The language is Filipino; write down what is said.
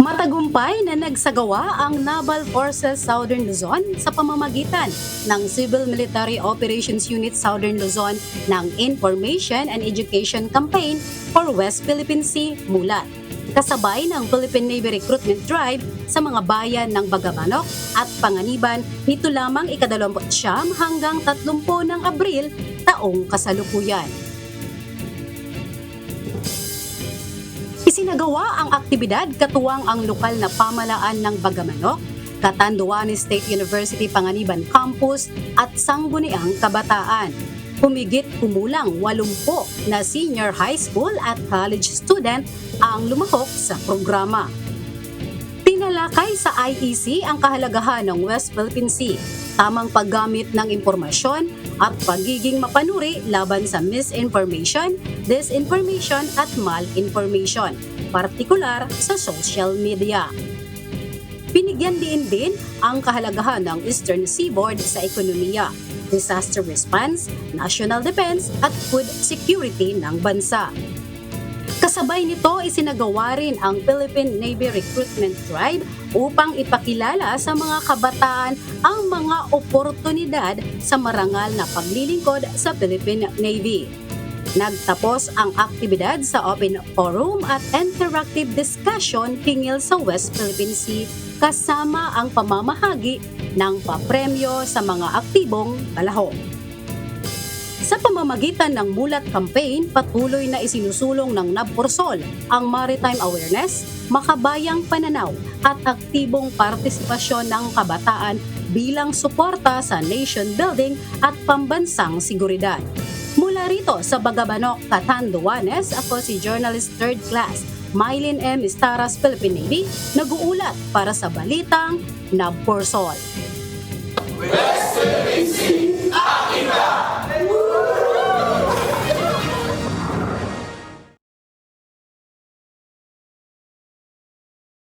Matagumpay na nagsagawa ang Naval Forces Southern Luzon sa pamamagitan ng Civil Military Operations Unit Southern Luzon ng Information and Education Campaign for West Philippine Sea, MULAT. Kasabay ng Philippine Navy Recruitment Drive sa mga bayan ng Bagamanok at Panganiban nito lamang ika-29 hanggang 30 ng Abril taong kasalukuyan. Isinagawa ang aktibidad katuwang ang lokal na pamalaan ng Bagamanok, Catanduanes State University Panganiban Campus at Sangguniang Kabataan. Humigit kumulang 80 na senior high school at college student ang lumahok sa programa. Tinalakay sa IEC ang kahalagahan ng West Philippine Sea, tamang paggamit ng impormasyon at pagiging mapanuri laban sa misinformation, disinformation at malinformation, partikular sa social media. Binigyan din ang kahalagahan ng Eastern Seaboard sa ekonomiya, disaster response, national defense at food security ng bansa. Kasabay nito, isinagawa rin ang Philippine Navy Recruitment Drive upang ipakilala sa mga kabataan ang mga oportunidad sa marangal na paglilingkod sa Philippine Navy. Nagtapos ang aktibidad sa open forum at interactive discussion hinggil sa West Philippine Sea kasama ang pamamahagi ng papremyo sa mga aktibong kalahok. Sa pamamagitan ng MULAT campaign, patuloy na isinusulong ng NAVPORSOL ang maritime awareness, makabayang pananaw at aktibong partisipasyon ng kabataan bilang suporta sa nation building at pambansang seguridad. Mula rito sa Bagamanok, Catanduanes, ako si Journalist 3rd Class Mylene M. Estaras, Philippine Navy, nag-uulat para sa Balitang NAVPORSOL. West Philippine Sea, akin ba?